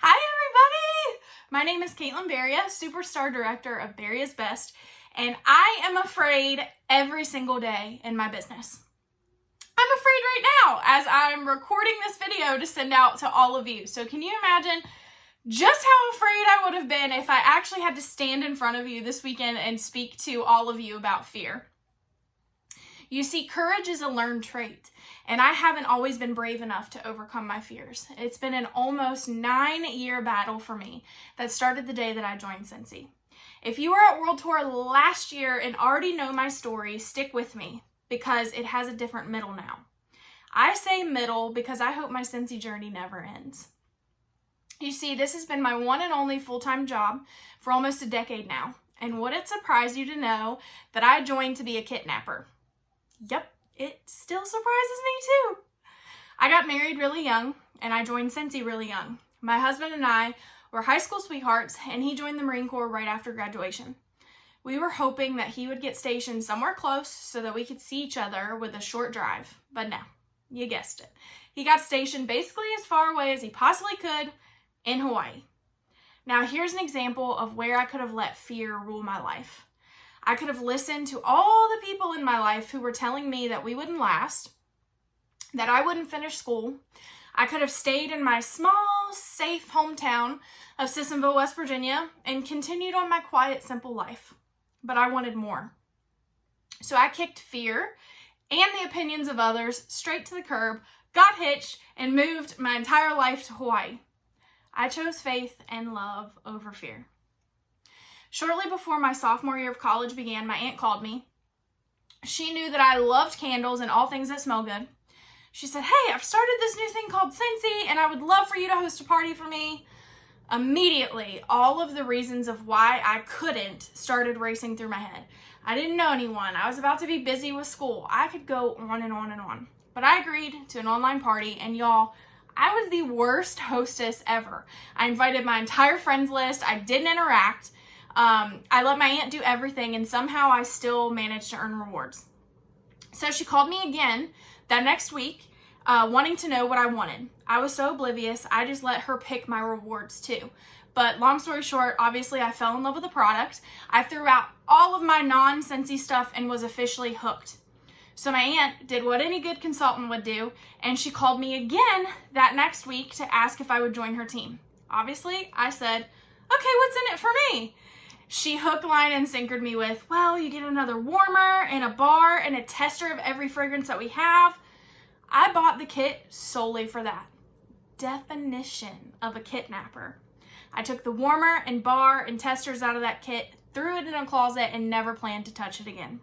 Hi everybody! My name is Caitlin Beria, Superstar Director of Beria's Best, and I am afraid every single day in my business. I'm afraid right now as I'm recording this video to send out to all of you. So can you imagine just how afraid I would have been if I actually had to stand in front of you this weekend and speak to all of you about fear? You see, courage is a learned trait, and I haven't always been brave enough to overcome my fears. It's been an almost 9-year battle for me that started the day that I joined Scentsy. If you were at World Tour last year and already know my story, stick with me because it has a different middle now. I say middle because I hope my Scentsy journey never ends. You see, this has been my one and only full-time job for almost a decade now, and would it surprise you to know that I joined to be a kidnapper? Yep, it still surprises me too. I got married really young and I joined Scentsy really young. My husband and I were high school sweethearts and he joined the Marine Corps right after graduation. We were hoping that he would get stationed somewhere close so that we could see each other with a short drive, but no, you guessed it. He got stationed basically as far away as he possibly could in Hawaii. Now here's an example of where I could have let fear rule my life. I could have listened to all the people in my life who were telling me that we wouldn't last, that I wouldn't finish school. I could have stayed in my small, safe hometown of Sissonville, West Virginia, and continued on my quiet, simple life. But I wanted more. So I kicked fear and the opinions of others straight to the curb, got hitched, and moved my entire life to Hawaii. I chose faith and love over fear. Shortly before my sophomore year of college began, my aunt called me. She knew that I loved candles and all things that smell good. She said, "Hey, I've started this new thing called Scentsy, and I would love for you to host a party for me." Immediately, all of the reasons of why I couldn't started racing through my head. I didn't know anyone. I was about to be busy with school. I could go on and on and on. But I agreed to an online party, and y'all, I was the worst hostess ever. I invited my entire friends list. I didn't interact. I let my aunt do everything, and somehow I still managed to earn rewards. So she called me again that next week, wanting to know what I wanted. I was so oblivious, I just let her pick my rewards too. But long story short, obviously I fell in love with the product. I threw out all of my non-Scentsy stuff and was officially hooked. So my aunt did what any good consultant would do, and she called me again that next week to ask if I would join her team. Obviously, I said, "Okay, what's in it for me?" She hook, line, and sinkered me with, "Well, you get another warmer and a bar and a tester of every fragrance that we have." I bought the kit solely for that. Definition of a kidnapper. I took the warmer and bar and testers out of that kit, threw it in a closet, and never planned to touch it again.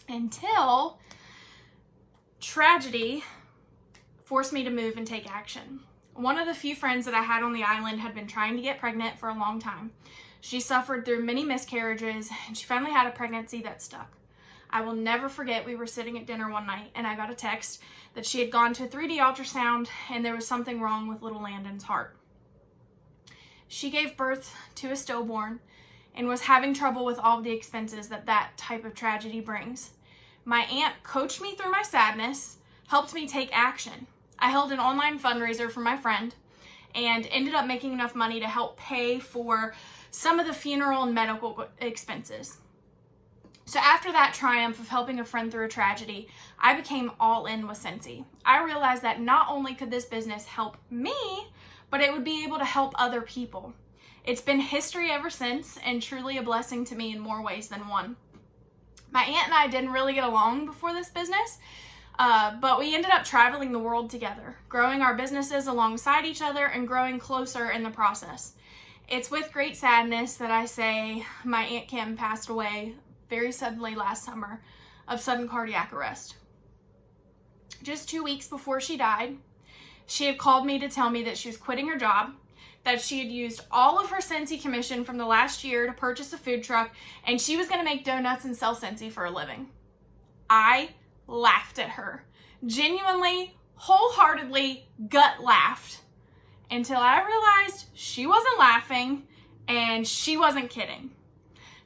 Until tragedy forced me to move and take action. One of the few friends that I had on the island had been trying to get pregnant for a long time. She suffered through many miscarriages, and she finally had a pregnancy that stuck. I will never forget, we were sitting at dinner one night, and I got a text that she had gone to a 3D ultrasound, and there was something wrong with little Landon's heart. She gave birth to a stillborn and was having trouble with all of the expenses that that type of tragedy brings. My aunt coached me through my sadness, helped me take action. I held an online fundraiser for my friend and ended up making enough money to help pay for some of the funeral and medical expenses. So after that triumph of helping a friend through a tragedy, I became all in with Scentsy. I realized that not only could this business help me, but it would be able to help other people. It's been history ever since, and truly a blessing to me in more ways than one. My aunt and I didn't really get along before this business, but we ended up traveling the world together, growing our businesses alongside each other and growing closer in the process. It's with great sadness that I say my Aunt Kim passed away very suddenly last summer of sudden cardiac arrest. Just 2 weeks before she died, she had called me to tell me that she was quitting her job, that she had used all of her Scentsy commission from the last year to purchase a food truck, and she was going to make donuts and sell Scentsy for a living. I laughed at her, genuinely, wholeheartedly gut laughed, until I realized she wasn't laughing and she wasn't kidding.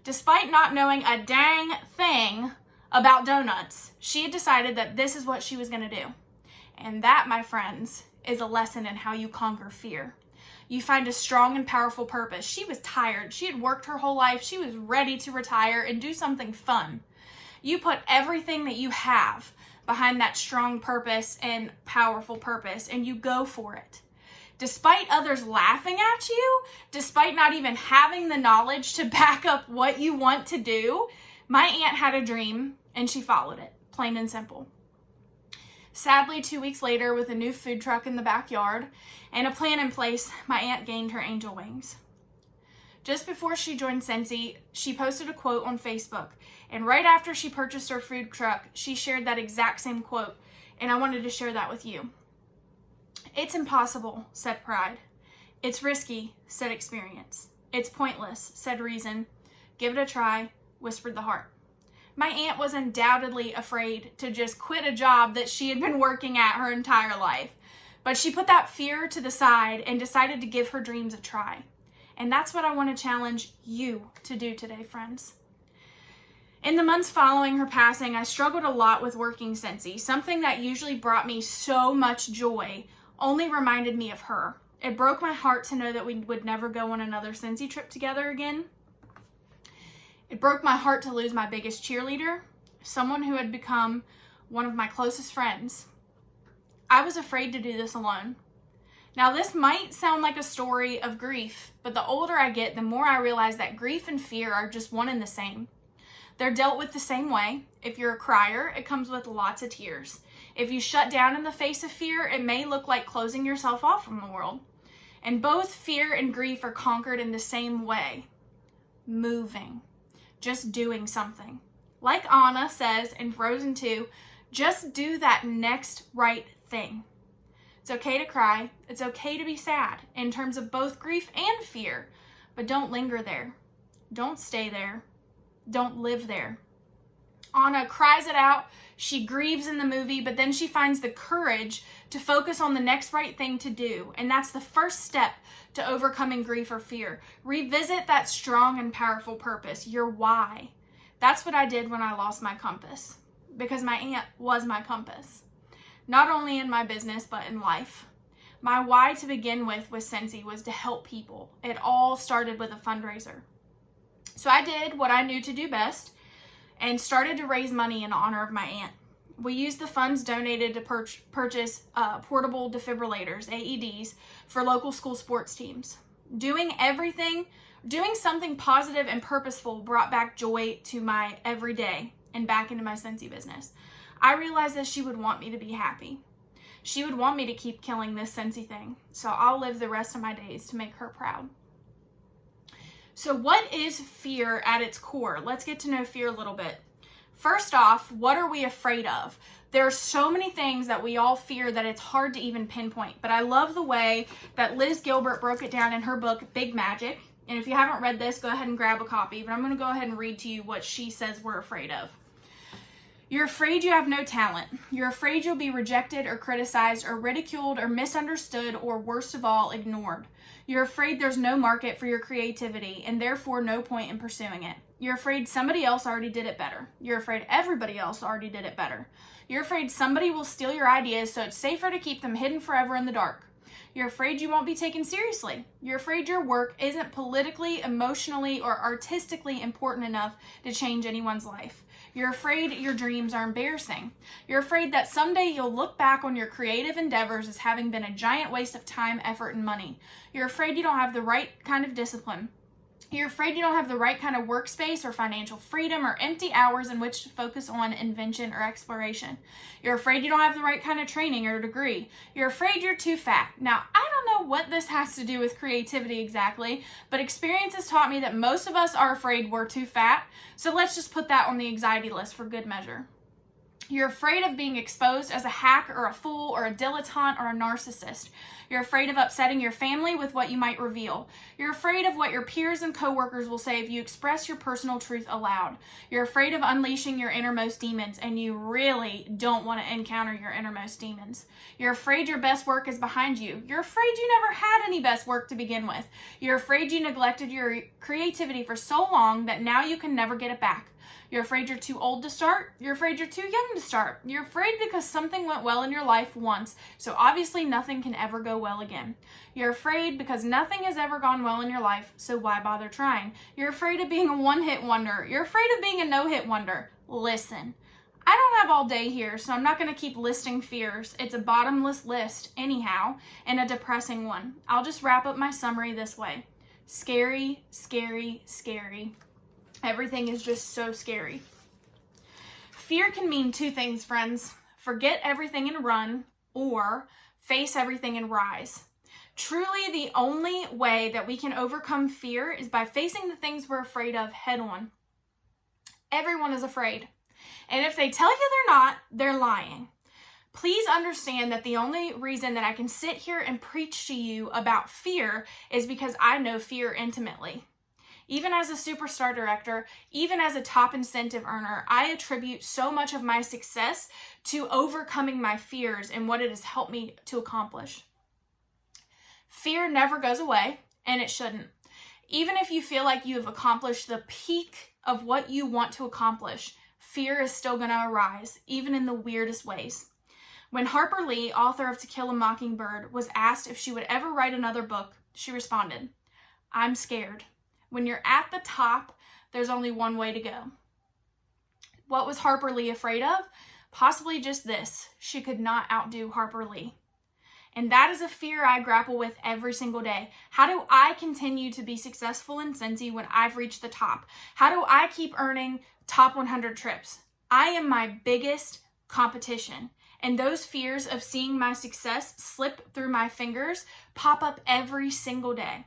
Despite not knowing a dang thing about donuts, she had decided that this is what she was going to do. And that, my friends, is a lesson in how you conquer fear. You find a strong and powerful purpose. She was tired. She had worked her whole life. She was ready to retire and do something fun. You put everything that you have behind that strong purpose and powerful purpose, and you go for it. Despite others laughing at you, despite not even having the knowledge to back up what you want to do, my aunt had a dream and she followed it, plain and simple. Sadly, 2 weeks later, with a new food truck in the backyard and a plan in place, my aunt gained her angel wings. Just before she joined Scentsy, she posted a quote on Facebook, and right after she purchased her food truck, she shared that exact same quote, and I wanted to share that with you. "It's impossible," said pride. "It's risky," said experience. "It's pointless," said reason. "Give it a try," whispered the heart. My aunt was undoubtedly afraid to just quit a job that she had been working at her entire life. But she put that fear to the side and decided to give her dreams a try. And that's what I want to challenge you to do today, friends. In the months following her passing, I struggled a lot with working Scentsy. Something that usually brought me so much joy only reminded me of her. It broke my heart to know that we would never go on another Scentsy trip together again. It broke my heart to lose my biggest cheerleader, someone who had become one of my closest friends. I was afraid to do this alone. Now, this might sound like a story of grief, but the older I get, the more I realize that grief and fear are just one and the same. They're dealt with the same way. If you're a crier, it comes with lots of tears. If you shut down in the face of fear, it may look like closing yourself off from the world. And both fear and grief are conquered in the same way: moving. Just doing something. Like Anna says in Frozen 2, just do that next right thing. It's okay to cry. It's okay to be sad in terms of both grief and fear, but don't linger there. Don't stay there. Don't live there. Anna cries it out. She grieves in the movie, but then she finds the courage to focus on the next right thing to do. And that's the first step to overcoming grief or fear. Revisit that strong and powerful purpose, your why. That's what I did when I lost my compass, because my aunt was my compass. Not only in my business, but in life. My why to begin with Scentsy was to help people. It all started with a fundraiser. So I did what I knew to do best and started to raise money in honor of my aunt. We used the funds donated to purchase portable defibrillators, AEDs, for local school sports teams. Doing something positive and purposeful brought back joy to my everyday and back into my Scentsy business. I realized that she would want me to be happy. She would want me to keep killing this Scentsy thing, so I'll live the rest of my days to make her proud. So what is fear at its core? Let's get to know fear a little bit. First off, what are we afraid of? There are so many things that we all fear that it's hard to even pinpoint. But I love the way that Liz Gilbert broke it down in her book, Big Magic. And if you haven't read this, go ahead and grab a copy. But I'm going to go ahead and read to you what she says we're afraid of. You're afraid you have no talent. You're afraid you'll be rejected or criticized or ridiculed or misunderstood or, worst of all, ignored. You're afraid there's no market for your creativity and therefore no point in pursuing it. You're afraid somebody else already did it better. You're afraid everybody else already did it better. You're afraid somebody will steal your ideas, so it's safer to keep them hidden forever in the dark. You're afraid you won't be taken seriously. You're afraid your work isn't politically, emotionally, or artistically important enough to change anyone's life. You're afraid your dreams are embarrassing. You're afraid that someday you'll look back on your creative endeavors as having been a giant waste of time, effort, and money. You're afraid you don't have the right kind of discipline. You're afraid you don't have the right kind of workspace or financial freedom or empty hours in which to focus on invention or exploration. You're afraid you don't have the right kind of training or degree. You're afraid you're too fat. Now, I don't know what this has to do with creativity exactly, but experience has taught me that most of us are afraid we're too fat, so let's just put that on the anxiety list for good measure. You're afraid of being exposed as a hack or a fool or a dilettante or a narcissist. You're afraid of upsetting your family with what you might reveal. You're afraid of what your peers and coworkers will say if you express your personal truth aloud. You're afraid of unleashing your innermost demons, and you really don't want to encounter your innermost demons. You're afraid your best work is behind you. You're afraid you never had any best work to begin with. You're afraid you neglected your creativity for so long that now you can never get it back. You're afraid you're too old to start. You're afraid you're too young to start. You're afraid because something went well in your life once, so obviously nothing can ever go well again. You're afraid because nothing has ever gone well in your life, so why bother trying? You're afraid of being a one-hit wonder. You're afraid of being a no-hit wonder. Listen, I don't have all day here, so I'm not going to keep listing fears. It's a bottomless list, anyhow, and a depressing one. I'll just wrap up my summary this way. Scary, scary, scary. Everything is just so scary. Fear can mean two things, friends. Forget everything and run, or face everything and rise. Truly, the only way that we can overcome fear is by facing the things we're afraid of head on. Everyone is afraid. And if they tell you they're not, they're lying. Please understand that the only reason that I can sit here and preach to you about fear is because I know fear intimately. Even as a superstar director, even as a top incentive earner, I attribute so much of my success to overcoming my fears and what it has helped me to accomplish. Fear never goes away, and it shouldn't. Even if you feel like you have accomplished the peak of what you want to accomplish, fear is still going to arise, even in the weirdest ways. When Harper Lee, author of To Kill a Mockingbird, was asked if she would ever write another book, she responded, "I'm scared. When you're at the top, there's only one way to go." What was Harper Lee afraid of? Possibly just this: she could not outdo Harper Lee. And that is a fear I grapple with every single day. How do I continue to be successful in Scentsy when I've reached the top? How do I keep earning top 100 trips? I am my biggest competition. And those fears of seeing my success slip through my fingers pop up every single day.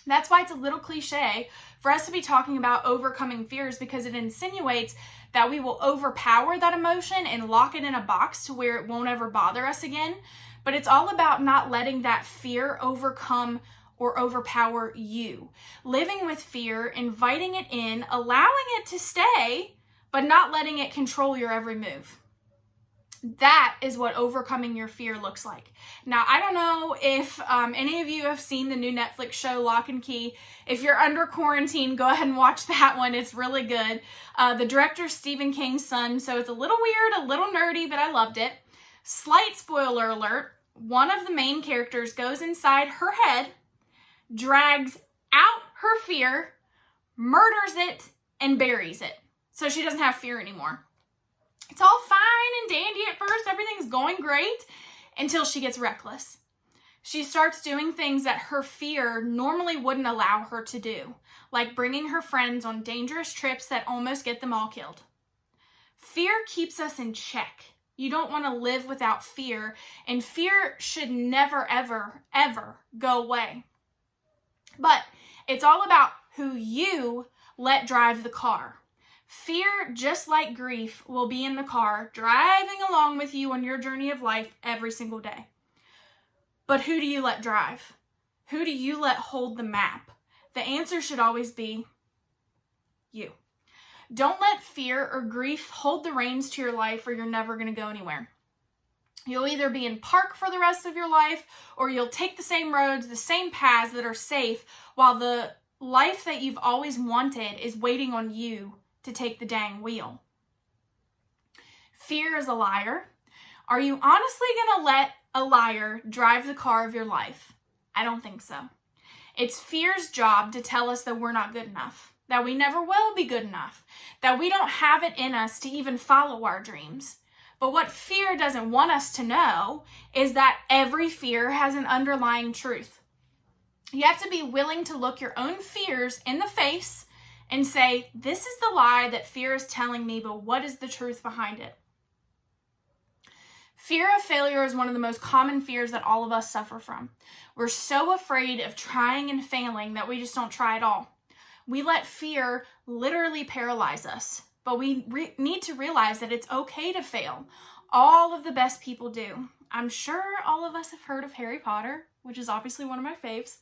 That's why it's a little cliche for us to be talking about overcoming fears, because it insinuates that we will overpower that emotion and lock it in a box to where it won't ever bother us again. But it's all about not letting that fear overcome or overpower you. Living with fear, inviting it in, allowing it to stay, but not letting it control your every move. That is what overcoming your fear looks like. Now, I don't know if any of you have seen the new Netflix show Lock and Key. If you're under quarantine, go ahead and watch that one. It's really good. The director's Stephen King's son, so it's a little weird, a little nerdy, but I loved it. Slight spoiler alert, one of the main characters goes inside her head, drags out her fear, murders it, and buries it. So she doesn't have fear anymore. It's all fine and dandy at first. Everything's going great until she gets reckless. She starts doing things that her fear normally wouldn't allow her to do, like bringing her friends on dangerous trips that almost get them all killed. Fear keeps us in check. You don't want to live without fear, and fear should never, ever, ever go away. But it's all about who you let drive the car. Fear, just like grief, will be in the car, driving along with you on your journey of life every single day. But who do you let drive? Who do you let hold the map? The answer should always be you. Don't let fear or grief hold the reins to your life, or you're never going to go anywhere. You'll either be in park for the rest of your life, or you'll take the same roads, the same paths that are safe, while the life that you've always wanted is waiting on you to take the dang wheel. Fear is a liar. Are you honestly going to let a liar drive the car of your life? I don't think so. It's fear's job to tell us that we're not good enough, that we never will be good enough, that we don't have it in us to even follow our dreams. But what fear doesn't want us to know is that every fear has an underlying truth. You have to be willing to look your own fears in the face and say, this is the lie that fear is telling me, but what is the truth behind it? Fear of failure is one of the most common fears that all of us suffer from. We're so afraid of trying and failing that we just don't try at all. We let fear literally paralyze us, but we need to realize that it's okay to fail. All of the best people do. I'm sure all of us have heard of Harry Potter, which is obviously one of my faves.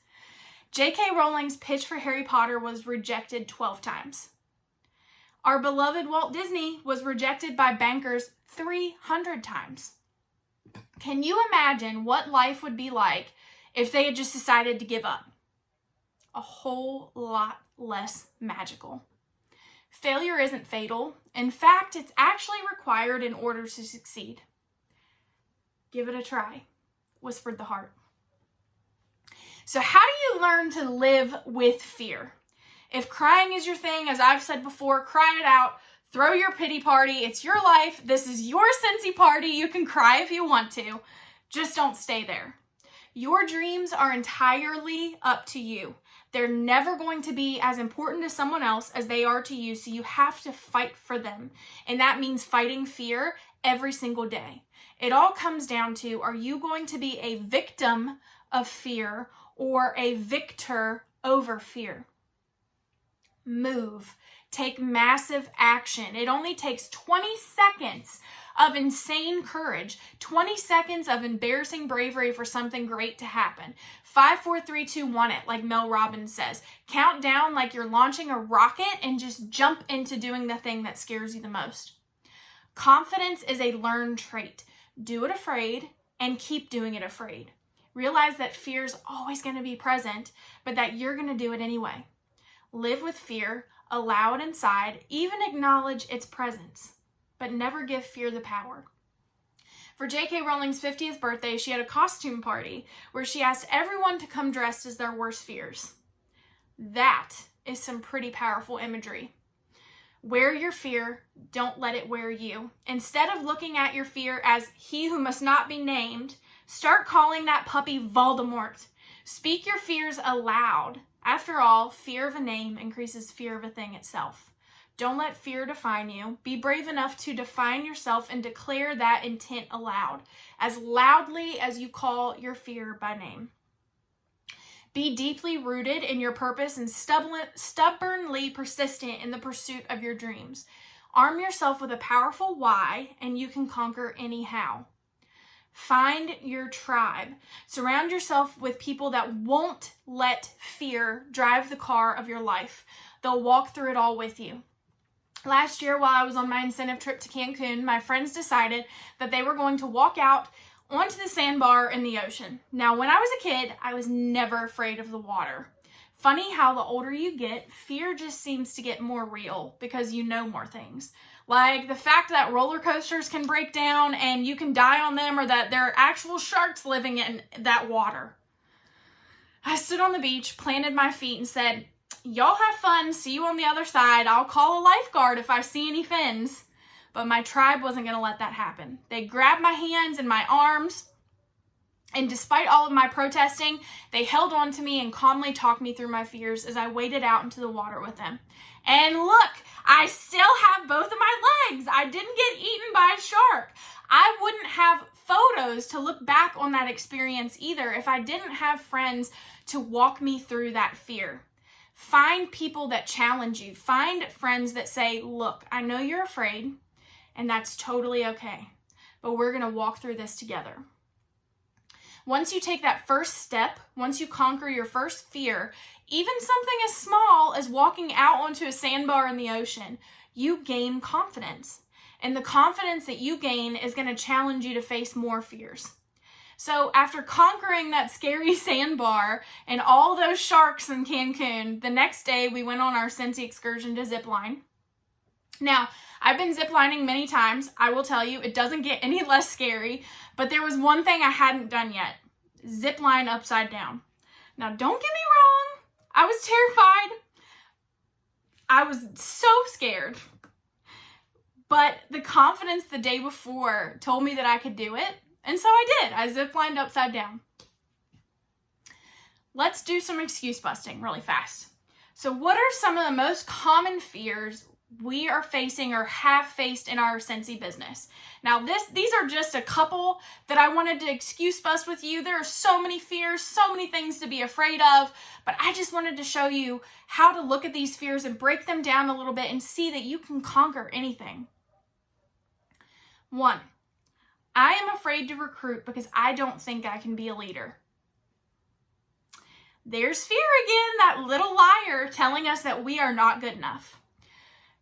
J.K. Rowling's pitch for Harry Potter was rejected 12 times. Our beloved Walt Disney was rejected by bankers 300 times. Can you imagine what life would be like if they had just decided to give up? A whole lot less magical. Failure isn't fatal. In fact, it's actually required in order to succeed. Give it a try, whispered the heart. So how do you learn to live with fear? If crying is your thing, as I've said before, cry it out. Throw your pity party. It's your life. This is your Scentsy party. You can cry if you want to. Just don't stay there. Your dreams are entirely up to you. They're never going to be as important to someone else as they are to you, so you have to fight for them. And that means fighting fear every single day. It all comes down to, are you going to be a victim of fear or a victor over fear? Move. Take massive action. It only takes 20 seconds of insane courage, 20 seconds of embarrassing bravery for something great to happen. 5, 4, 3, 2, 1 it, like Mel Robbins says. Count down like you're launching a rocket and just jump into doing the thing that scares you the most. Confidence is a learned trait. Do it afraid and keep doing it afraid. Realize that fear is always going to be present, but that you're going to do it anyway. Live with fear, allow it inside, even acknowledge its presence, but never give fear the power. For J.K. Rowling's 50th birthday, she had a costume party where she asked everyone to come dressed as their worst fears. That is some pretty powerful imagery. Wear your fear, don't let it wear you. Instead of looking at your fear as he who must not be named, start calling that puppy Voldemort. Speak your fears aloud. After all, fear of a name increases fear of a thing itself. Don't let fear define you. Be brave enough to define yourself and declare that intent aloud, as loudly as you call your fear by name. Be deeply rooted in your purpose and stubbornly persistent in the pursuit of your dreams. Arm yourself with a powerful why, and you can conquer any how. Find your tribe. Surround yourself with people that won't let fear drive the car of your life. They'll walk through it all with you. Last year, while I was on my incentive trip to Cancun, my friends decided that they were going to walk out onto the sandbar in the ocean. Now, when I was a kid, I was never afraid of the water. Funny how the older you get, fear just seems to get more real because you know more things. Like the fact that roller coasters can break down and you can die on them, or that there are actual sharks living in that water. I stood on the beach, planted my feet, and said, "Y'all have fun. See you on the other side. I'll call a lifeguard if I see any fins." But my tribe wasn't going to let that happen. They grabbed my hands and my arms, and despite all of my protesting, they held on to me and calmly talked me through my fears as I waded out into the water with them. And look, I still have both of my legs. I didn't get eaten by a shark. I wouldn't have photos to look back on that experience either if I didn't have friends to walk me through that fear. Find people that challenge you. Find friends that say, "Look, I know you're afraid, and that's totally okay, but we're going to walk through this together." Once you take that first step, once you conquer your first fear, even something as small as walking out onto a sandbar in the ocean, you gain confidence. And the confidence that you gain is going to challenge you to face more fears. So after conquering that scary sandbar and all those sharks in Cancun, the next day we went on our Scentsy excursion to zipline. Now, I've been ziplining many times. I will tell you, it doesn't get any less scary, but there was one thing I hadn't done yet. Zipline upside down. Now, don't get me wrong. I was terrified. I was so scared. But the confidence the day before told me that I could do it. And so I did. I ziplined upside down. Let's do some excuse busting really fast. So what are some of the most common fears we are facing or have faced in our Scentsy business? Now, these are just a couple that I wanted to excuse bust with you. There are so many fears, so many things to be afraid of, but I just wanted to show you how to look at these fears and break them down a little bit and see that you can conquer anything. 1, I am afraid to recruit because I don't think I can be a leader. There's fear again, that little liar telling us that we are not good enough.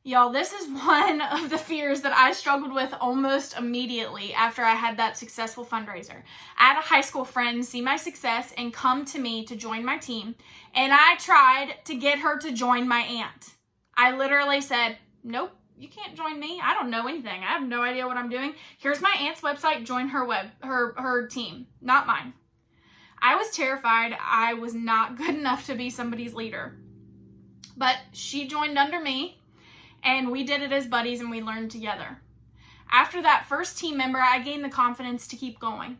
Y'all, this is one of the fears that I struggled with almost immediately after I had that successful fundraiser. I had a high school friend see my success and come to me to join my team, and I tried to get her to join my aunt. I literally said, nope, you can't join me. I don't know anything. I have no idea what I'm doing. Here's my aunt's website. Join her team, not mine. I was terrified. I was not good enough to be somebody's leader. But she joined under me, and we did it as buddies, and we learned together. After that first team member, I gained the confidence to keep going.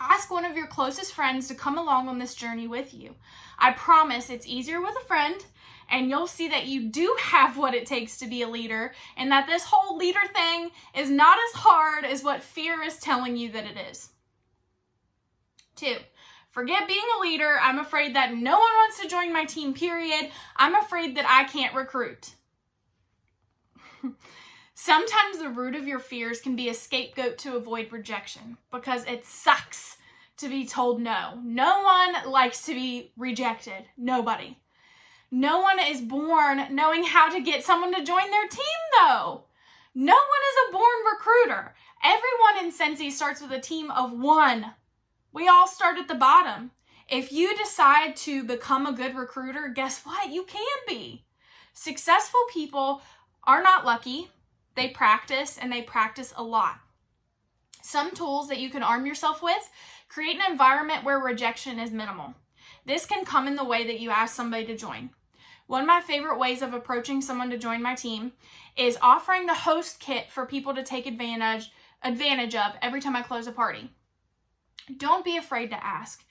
Ask one of your closest friends to come along on this journey with you. I promise it's easier with a friend, and you'll see that you do have what it takes to be a leader, and that this whole leader thing is not as hard as what fear is telling you that it is. 2, forget being a leader. I'm afraid that no one wants to join my team, period. I'm afraid that I can't recruit. Sometimes the root of your fears can be a scapegoat to avoid rejection, because it sucks to be told no. No one likes to be rejected. Nobody. No one is born knowing how to get someone to join their team, though. No one is a born recruiter. Everyone in Scentsy starts with a team of 1. We all start at the bottom. If you decide to become a good recruiter, guess what? You can be. Successful people are not lucky. They practice, and they practice a lot. Some tools that you can arm yourself with: create an environment where rejection is minimal. This can come in the way that you ask somebody to join. One of my favorite ways of approaching someone to join my team is offering the host kit for people to take advantage of every time I close a party. Don't be afraid to ask.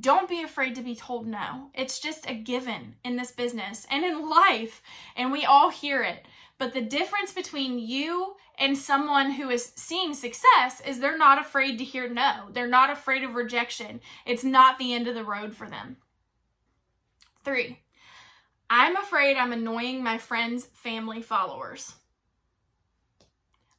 Don't be afraid to be told no. It's just a given in this business and in life, and we all hear it. But the difference between you and someone who is seeing success is they're not afraid to hear no. They're not afraid of rejection. It's not the end of the road for them. 3, I'm afraid I'm annoying my friends, family, followers.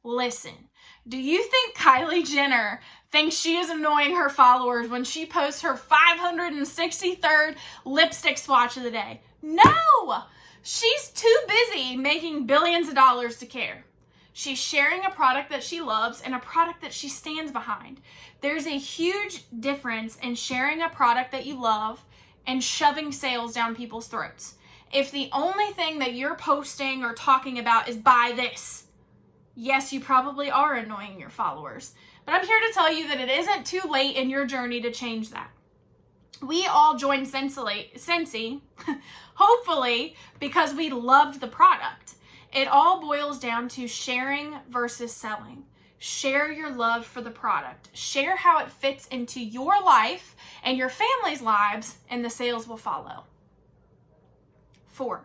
Listen, do you think Kylie Jenner thinks she is annoying her followers when she posts her 563rd lipstick swatch of the day? No! She's too busy making billions of dollars to care. She's sharing a product that she loves and a product that she stands behind. There's a huge difference in sharing a product that you love and shoving sales down people's throats. If the only thing that you're posting or talking about is buy this, yes, you probably are annoying your followers. But I'm here to tell you that it isn't too late in your journey to change that. We all joined Scentsy, hopefully, because we loved the product. It all boils down to sharing versus selling. Share your love for the product. Share how it fits into your life and your family's lives, and the sales will follow. 4,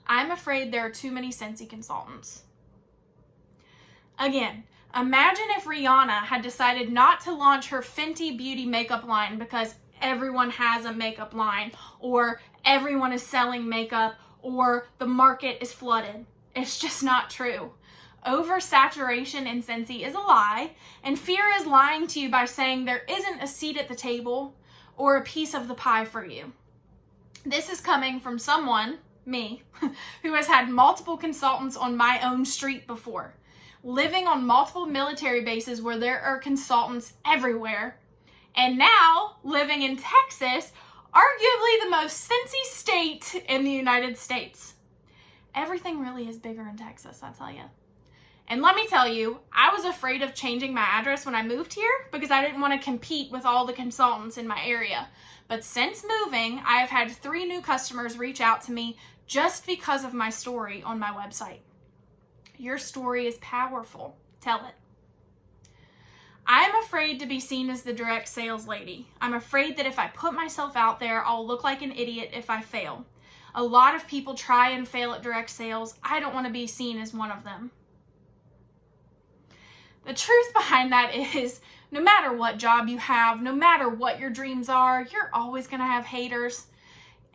I'm afraid there are too many Scentsy consultants. Again, imagine if Rihanna had decided not to launch her Fenty Beauty makeup line because everyone has a makeup line, or everyone is selling makeup, or the market is flooded. It's just not true. Oversaturation in Scentsy is a lie, and fear is lying to you by saying there isn't a seat at the table or a piece of the pie for you. This is coming from someone, me, who has had multiple consultants on my own street before, living on multiple military bases where there are consultants everywhere, and now living in Texas, arguably the most Scentsy state in the United States. Everything really is bigger in Texas, I tell you. And let me tell you, I was afraid of changing my address when I moved here because I didn't want to compete with all the consultants in my area. But since moving, I have had 3 new customers reach out to me just because of my story on my website. Your story is powerful. Tell it. I am afraid to be seen as the direct sales lady. I'm afraid that if I put myself out there, I'll look like an idiot if I fail. A lot of people try and fail at direct sales. I don't want to be seen as one of them. The truth behind that is, no matter what job you have, no matter what your dreams are, you're always going to have haters.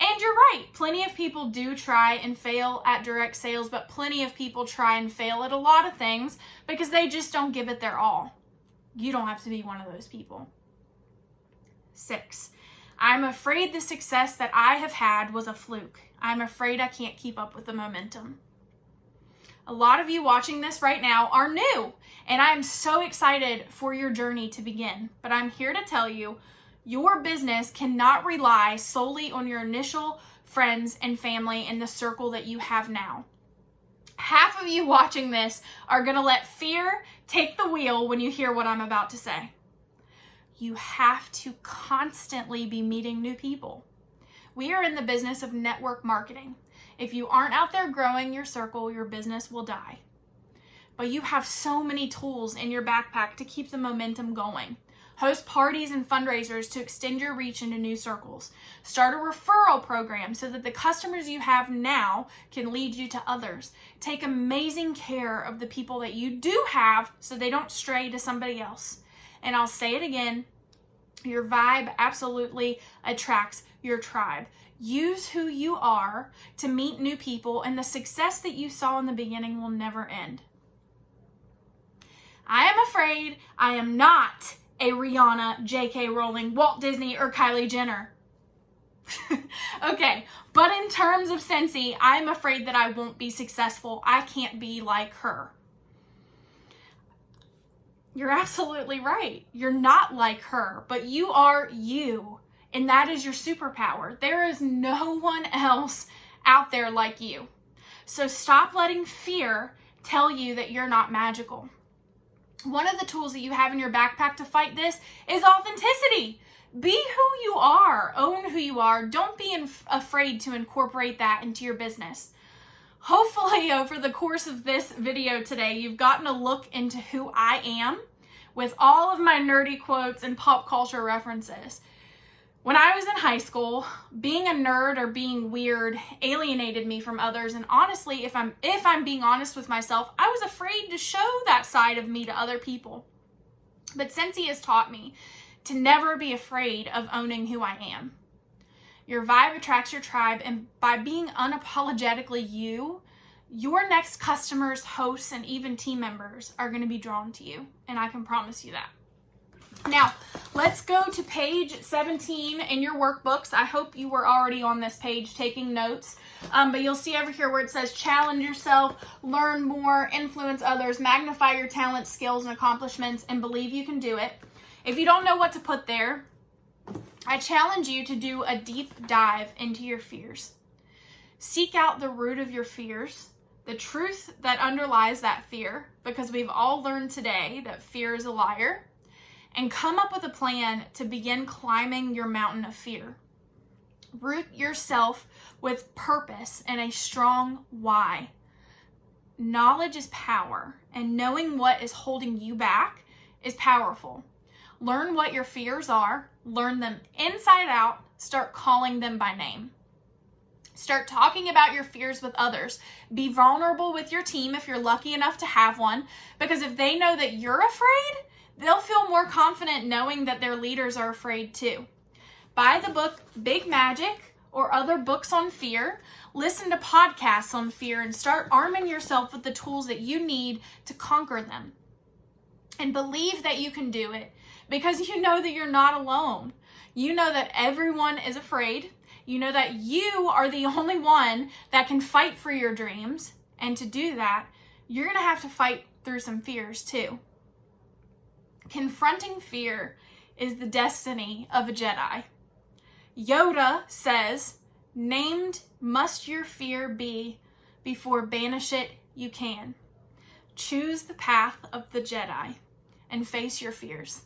And you're right, plenty of people do try and fail at direct sales, but plenty of people try and fail at a lot of things because they just don't give it their all. You don't have to be one of those people. 6, I'm afraid the success that I have had was a fluke. I'm afraid I can't keep up with the momentum. A lot of you watching this right now are new, and I am so excited for your journey to begin. But I'm here to tell you, your business cannot rely solely on your initial friends, and family in the circle that you have now. Half of you watching this are going to let fear take the wheel when you hear what I'm about to say. You have to constantly be meeting new people. We are in the business of network marketing. If you aren't out there growing your circle, your business will die. But you have so many tools in your backpack to keep the momentum going. Host parties and fundraisers to extend your reach into new circles. Start a referral program so that the customers you have now can lead you to others. Take amazing care of the people that you do have so they don't stray to somebody else. And I'll say it again, your vibe absolutely attracts your tribe. Use who you are to meet new people, and the success that you saw in the beginning will never end. I am afraid I am not a Rihanna, J.K. Rowling, Walt Disney, or Kylie Jenner. Okay, but in terms of Scentsy, I'm afraid that I won't be successful. I can't be like her. You're absolutely right. You're not like her, but you are you, and that is your superpower. There is no one else out there like you. So stop letting fear tell you that you're not magical. One of the tools that you have in your backpack to fight this is authenticity. Be who you are. Own who you are. Don't be afraid to incorporate that into your business. Hopefully, over the course of this video today, you've gotten a look into who I am with all of my nerdy quotes and pop culture references. When I was in high school, being a nerd or being weird alienated me from others, and honestly, if I'm being honest with myself, I was afraid to show that side of me to other people. But Scentsy has taught me to never be afraid of owning who I am. Your vibe attracts your tribe, and by being unapologetically you, your next customers, hosts, and even team members are going to be drawn to you, and I can promise you that. Now, let's go to page 17 in your workbooks. I hope you were already on this page taking notes, but you'll see over here where it says challenge yourself, learn more, influence others, magnify your talents, skills, and accomplishments, and believe you can do it. If you don't know what to put there, I challenge you to do a deep dive into your fears. Seek out the root of your fears, the truth that underlies that fear, because we've all learned today that fear is a liar, and come up with a plan to begin climbing your mountain of fear. Root yourself with purpose and a strong why. Knowledge is power, and knowing what is holding you back is powerful. Learn what your fears are, learn them inside out, start calling them by name. Start talking about your fears with others. Be vulnerable with your team if you're lucky enough to have one, because if they know that you're afraid, they'll feel more confident knowing that their leaders are afraid too. Buy the book Big Magic or other books on fear. Listen to podcasts on fear and start arming yourself with the tools that you need to conquer them. And believe that you can do it, because you know that you're not alone. You know that everyone is afraid. You know that you are the only one that can fight for your dreams. And to do that, you're going to have to fight through some fears too. Confronting fear is the destiny of a Jedi. Yoda says, "Named must your fear be, before banish it you can." Choose the path of the Jedi and face your fears.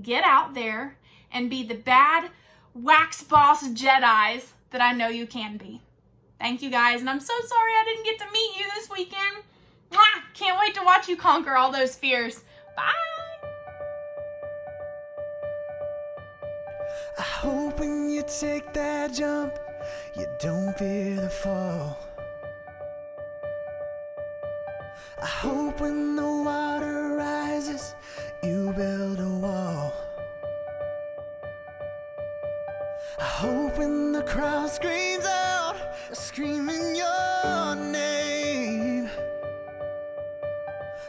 Get out there and be the bad wax boss Jedis that I know you can be. Thank you guys, and I'm so sorry I didn't get to meet you this weekend. Mwah! Can't wait to watch you conquer all those fears. Bye! I hope when you take that jump, you don't fear the fall. I hope when the water rises, you build a wall. I hope when the crowd screams out, screaming your name.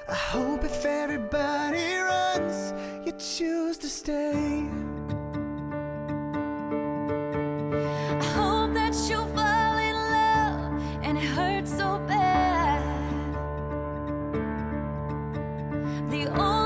I hope if everybody runs, you choose to stay. I hope that you'll fall in love and it hurts so bad. The only